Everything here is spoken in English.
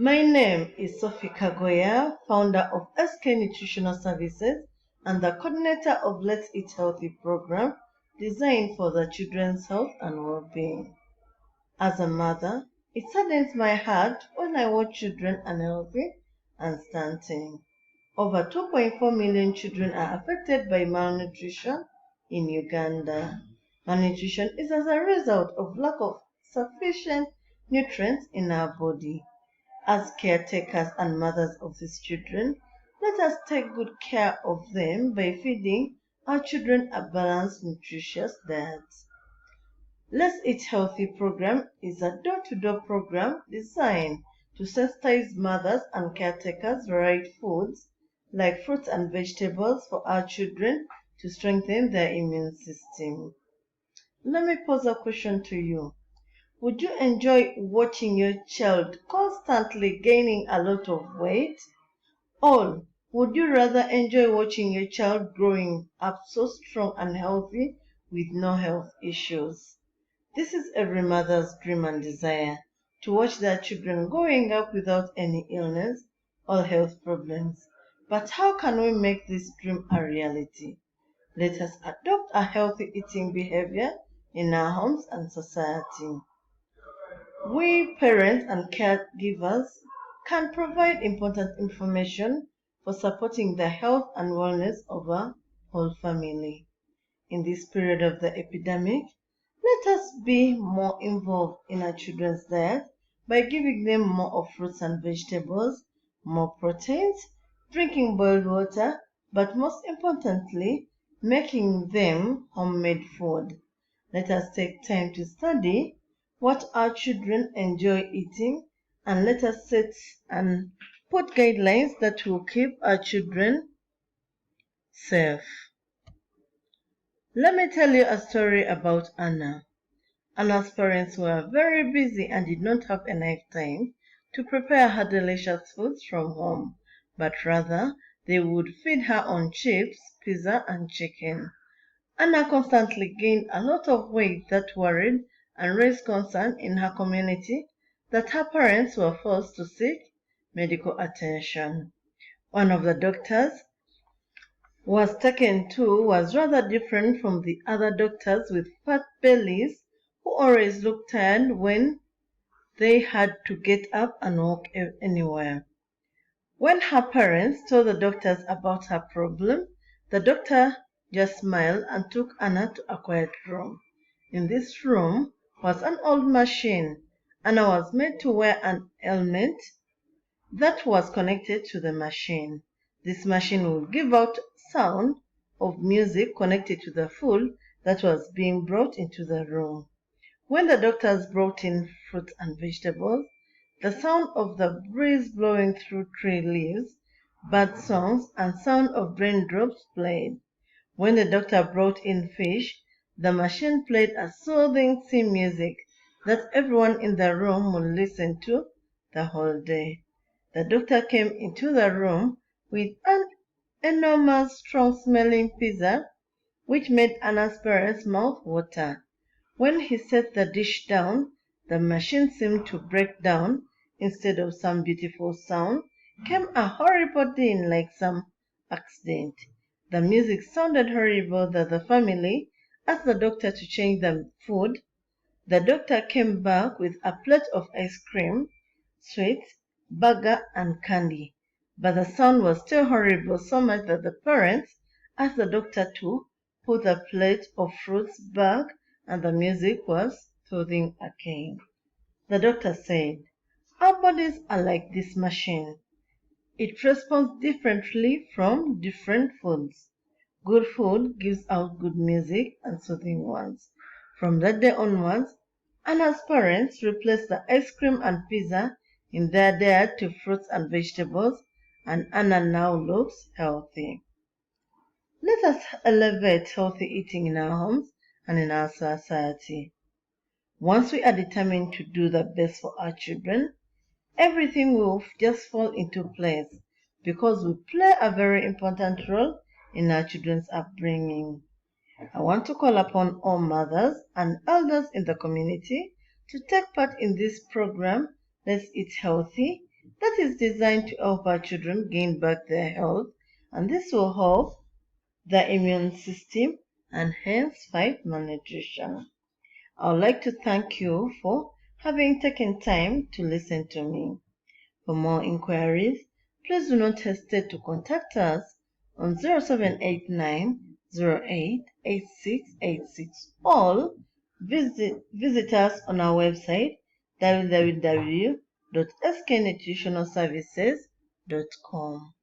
My name is Sophie Kagoya, founder of SK Nutritional Services and the coordinator of Let's Eat Healthy program designed for the children's health and well-being. As a mother, it saddens my heart when I watch children unhealthy and stunting. Over 2.4 million children are affected by malnutrition in Uganda. Malnutrition is as a result of lack of sufficient nutrients in our body. As caretakers and mothers of these children, let us take good care of them by feeding our children a balanced, nutritious diet. Let's Eat Healthy program is a door-to-door program designed to sensitize mothers and caretakers the right foods like fruits and vegetables for our children to strengthen their immune system. Let me pose a question to you. Would you enjoy watching your child constantly gaining a lot of weight? Or would you rather enjoy watching your child growing up so strong and healthy with no health issues? This is every mother's dream and desire to watch their children growing up without any illness or health problems. But how can we make this dream a reality? Let us adopt a healthy eating behavior in our homes and society. We parents and caregivers can provide important information for supporting the health and wellness of our whole family. In this period of the epidemic, let us be more involved in our children's diet by giving them more of fruits and vegetables, more proteins, drinking boiled water, but most importantly, making them homemade food. Let us take time to study what our children enjoy eating and let us set and put guidelines that will keep our children safe. Let me tell you a story about Anna. Anna's parents were very busy and did not have enough time to prepare her delicious foods from home, but rather they would feed her on chips, pizza, and chicken. Anna constantly gained a lot of weight that worried and raised concern in her community that her parents were forced to seek medical attention. One of the doctors was taken to was rather different from the other doctors with fat bellies who always looked tired when they had to get up and walk anywhere. When her parents told the doctors about her problem, the doctor just smiled and took Anna to a quiet room. In this room was an old machine. Anna was made to wear an helmet that was connected to the machine. This machine would give out sound of music connected to the food that was being brought into the room. When the doctors brought in fruits and vegetables, the sound of the breeze blowing through tree leaves, bird songs, and sound of raindrops played. When the doctor brought in fish, the machine played a soothing sea music that everyone in the room would listen to the whole day. The doctor came into the room with an enormous, strong-smelling pizza, which made Anna's parents' mouth water. When he set the dish down, the machine seemed to break down. Instead of some beautiful sound, came a horrible din like some accident. The music sounded horrible that the family asked the doctor to change the food. The doctor came back with a plate of ice cream, sweets, burger, and candy. But the sound was still horrible, so much that the parents asked the doctor to put a plate of fruits back, and the music was soothing again. The doctor said, "Our bodies are like this machine. It responds differently from different foods. Good food gives out good music and soothing ones." From that day onwards, Anna's parents replaced the ice cream and pizza in their diet to fruits and vegetables, and Anna now looks healthy. Let us elevate healthy eating in our homes and in our society. Once we are determined to do the best for our children, everything will just fall into place because we play a very important role in our children's upbringing. I want to call upon all mothers and elders in the community to take part in this program, Let's Eat Healthy, that is designed to help our children gain back their health, and this will help the immune system and hence fight malnutrition. I would like to thank you for having taken time to listen to me. For more inquiries, please do not hesitate to contact us on 0789 088686 or visit us on our website www.sknutritionalservices.com.